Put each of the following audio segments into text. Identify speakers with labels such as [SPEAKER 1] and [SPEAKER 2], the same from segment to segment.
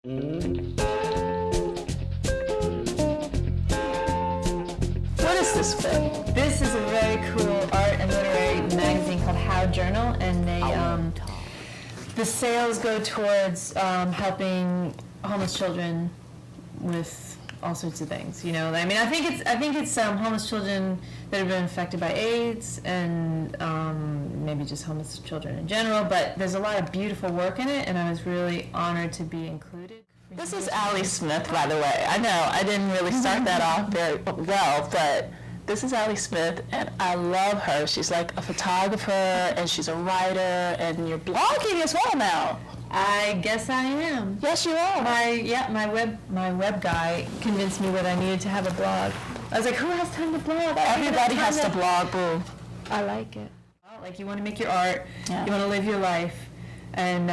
[SPEAKER 1] What is this for?
[SPEAKER 2] This is a very cool art and literary magazine called How Journal, and the sales go towards helping homeless children with all sorts of things. You know, I mean, I think it's homeless children that have been affected by AIDS, and maybe just homeless children in general. But there's a lot of beautiful work in it, and I was really honored to be included.
[SPEAKER 1] This is Allie Smith, by the way. I know I didn't really start that off very well, but this is Allie Smith, and I love her. She's like a photographer, and she's a writer, and you're blogging as well now.
[SPEAKER 2] I guess I am.
[SPEAKER 1] Yes, you are.
[SPEAKER 2] My web guy convinced me that I needed to have a blog. I was like, who has time to blog?
[SPEAKER 1] Everybody has to blog, boo.
[SPEAKER 2] I like it. Like, you want to make your art,
[SPEAKER 1] yeah.
[SPEAKER 2] You want to live your life, and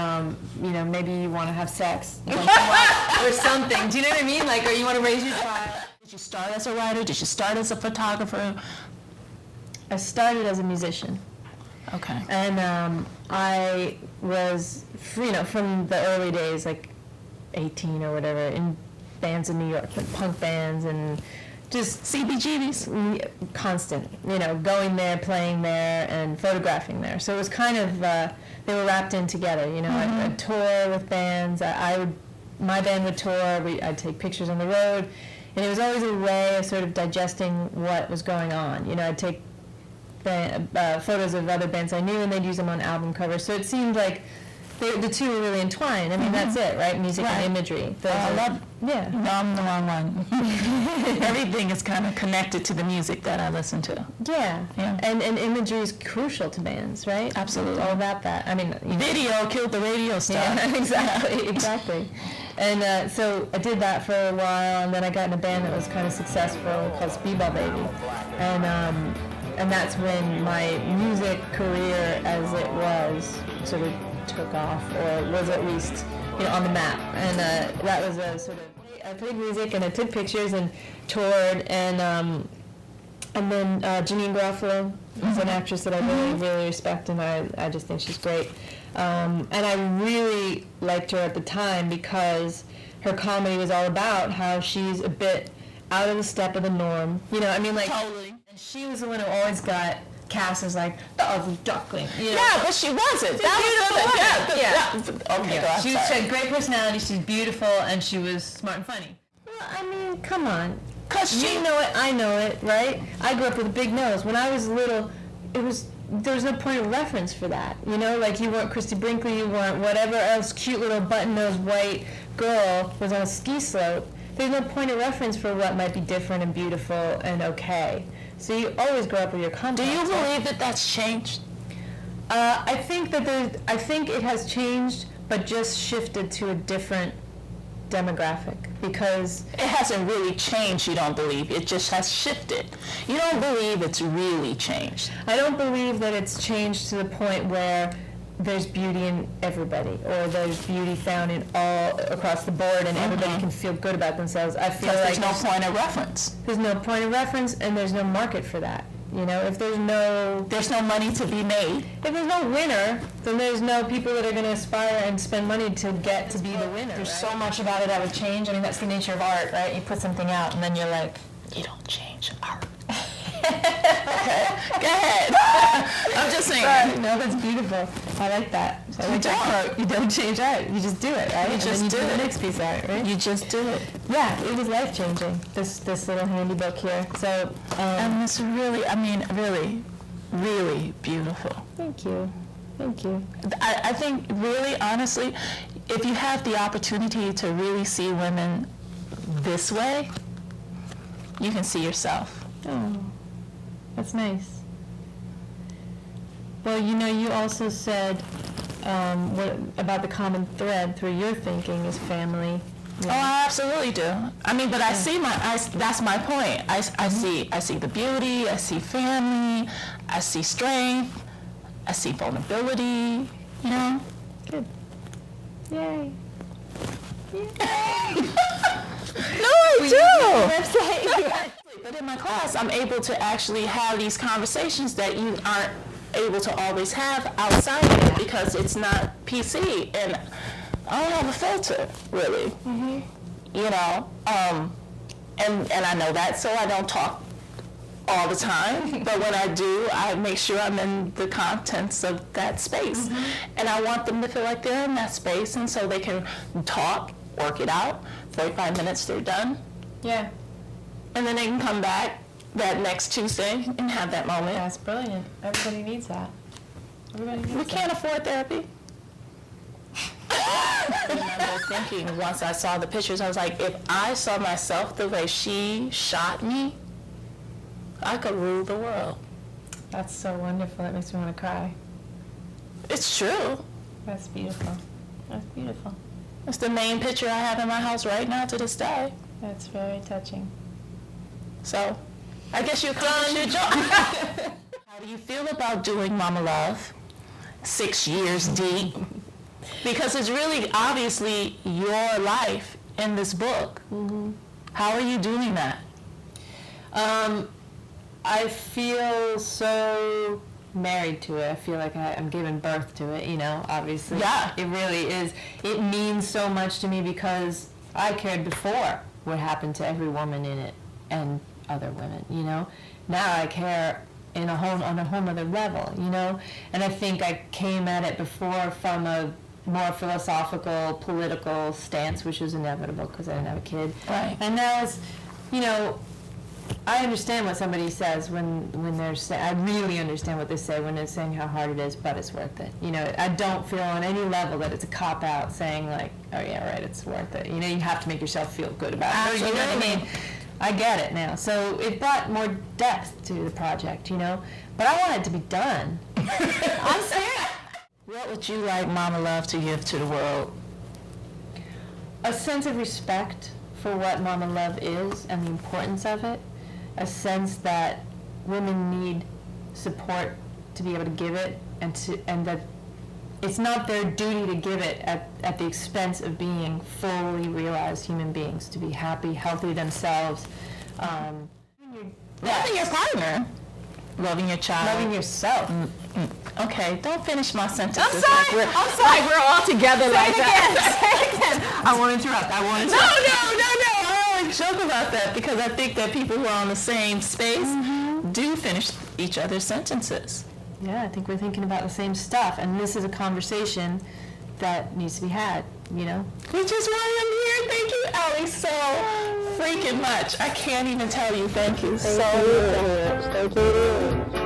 [SPEAKER 2] maybe you want to have sex or something. Do you know what I mean? Like, or you want to raise your child.
[SPEAKER 1] Did you start as a writer? Did you start as a photographer?
[SPEAKER 2] I started as a musician.
[SPEAKER 1] Okay.
[SPEAKER 2] And I was, from the early days, like 18 or whatever, in bands in New York, like punk bands and just
[SPEAKER 1] CBGBs.
[SPEAKER 2] Constant, going there, playing there, and photographing there. So it was kind of, they were wrapped in together, I'd tour with bands. My band would tour, I'd take pictures on the road, and it was always a way of sort of digesting what was going on. I'd take photos of other bands I knew, and they'd use them on album covers. So it seemed like the two were really entwined. I mean, that's it, right? Music and imagery.
[SPEAKER 1] Yeah. No, I'm the wrong one. Everything is kind of connected to the music that I listen to.
[SPEAKER 2] Yeah. And imagery is crucial to bands, right?
[SPEAKER 1] Absolutely.
[SPEAKER 2] It's all about that. I mean,
[SPEAKER 1] video killed the radio star.
[SPEAKER 2] Yeah, exactly. And so I did that for a while, and then I got in a band that was kind of successful called Speedball Baby. And that's when my music career, as it was, sort of took off, or was at least on the map. And that was a sort of, I played music and I took pictures and toured, and then Janeane Garofalo is an actress that I really, really respect, and I just think she's great. And I really liked her at the time because her comedy was all about how she's a bit out of the step of the norm.
[SPEAKER 1] Totally.
[SPEAKER 2] And she was the one who always got cast as like the ugly duckling.
[SPEAKER 1] Yeah, but she wasn't.
[SPEAKER 2] She had great personality. She's beautiful, and she was smart and funny. Well, I mean, come on. You know it, I know it, right? I grew up with a big nose. When I was little, there was no point of reference for that. Like you weren't Christy Brinkley, you weren't whatever else cute little button-nosed white girl was on a ski slope. There's no point of reference for what might be different and beautiful and okay. So you always grow up with your context.
[SPEAKER 1] Do you believe that that's changed?
[SPEAKER 2] I think it has changed, but just shifted to a different demographic, because
[SPEAKER 1] it hasn't really changed. You don't believe it just has shifted. You don't believe it's really changed.
[SPEAKER 2] I don't believe that it's changed to the point where there's beauty in everybody, or there's beauty found in all across the board, and everybody can feel good about themselves. I feel like
[SPEAKER 1] there's no point of reference.
[SPEAKER 2] There's no point of reference, and there's no market for that. If there's no
[SPEAKER 1] money to be made.
[SPEAKER 2] If there's no winner, then there's no people that are going to aspire and spend money to get to be the winner.
[SPEAKER 1] There's so much about it that would change. I mean, that's the nature of art, right? You put something out, and then you're like, you don't change art. Okay, go ahead. I'm just saying.
[SPEAKER 2] Right. No, that's beautiful. I like that. You don't change art. You just do it, right?
[SPEAKER 1] You just do
[SPEAKER 2] the next piece of art, right?
[SPEAKER 1] You just do it.
[SPEAKER 2] Yeah, it was life changing. This little handy book here. So
[SPEAKER 1] and it's really, really, really beautiful.
[SPEAKER 2] Thank you.
[SPEAKER 1] I think really, honestly, if you have the opportunity to really see women this way, you can see yourself.
[SPEAKER 2] Oh. That's nice. Well, you also said what about the common thread through your thinking is family.
[SPEAKER 1] Yeah. Oh, I absolutely do. I mean, but I see that's my point. I see the beauty, I see family, I see strength, I see vulnerability,
[SPEAKER 2] Good. Yay.
[SPEAKER 1] No, I do. But in my class, I'm able to actually have these conversations that you aren't able to always have outside of it because it's not PC. And I don't have a filter, really. You know, and I know that, so I don't talk all the time, but when I do, I make sure I'm in the contents of that space. And I want them to feel like they're in that space, and so they can talk, work it out. 45 minutes, they're done.
[SPEAKER 2] Yeah.
[SPEAKER 1] And then they can come back that next Tuesday and have that moment.
[SPEAKER 2] That's brilliant. Everybody needs that. Everybody needs
[SPEAKER 1] We can't afford therapy. I remember thinking once I saw the pictures, I was like, if I saw myself the way she shot me, I could rule the world.
[SPEAKER 2] That's so wonderful. That makes me want to cry.
[SPEAKER 1] It's true.
[SPEAKER 2] That's beautiful. That's beautiful.
[SPEAKER 1] It's the main picture I have in my house right now to this day.
[SPEAKER 2] That's very touching.
[SPEAKER 1] So, I guess you accomplished your job. How do you feel about doing Momma Love 6 years deep? Because it's really obviously your life in this book. How are you doing that?
[SPEAKER 2] I feel so married to it. I feel like I'm giving birth to it, you know, obviously.
[SPEAKER 1] Yeah.
[SPEAKER 2] It really is. It means so much to me because I cared before what happened to every woman in it and other women, you know. Now I care on a whole other level, you know. And I think I came at it before from a more philosophical, political stance, which was inevitable because I didn't have a kid.
[SPEAKER 1] Right.
[SPEAKER 2] And now it's, you know, I understand what somebody says when they're saying, I really understand what they say when they're saying how hard it is, but it's worth it. You know, I don't feel on any level that it's a cop-out saying like, oh yeah, right, it's worth it. You know, you have to make yourself feel good about it.
[SPEAKER 1] Absolutely.
[SPEAKER 2] You know what I mean? I get it now. So it brought more depth to the project, you know, but I want it to be done. I'm serious.
[SPEAKER 1] What would you like Momma Love to give to the world?
[SPEAKER 2] A sense of respect for what Momma Love is and the importance of it. A sense that women need support to be able to give it, and that it's not their duty to give it at the expense of being fully realized human beings, to be happy, healthy themselves.
[SPEAKER 1] Loving your partner. Loving your child.
[SPEAKER 2] Loving yourself.
[SPEAKER 1] Okay, don't finish my sentences.
[SPEAKER 2] I'm sorry.
[SPEAKER 1] Like we're all together like that.
[SPEAKER 2] Say it again. I won't interrupt.
[SPEAKER 1] No. I always joke about that because I think that people who are on the same space do finish each other's sentences.
[SPEAKER 2] Yeah, I think we're thinking about the same stuff, and this is a conversation that needs to be had, you know?
[SPEAKER 1] Which is why I'm here. Thank you, Allie, so freaking much. I can't even tell you thank you so much.
[SPEAKER 2] Thank you.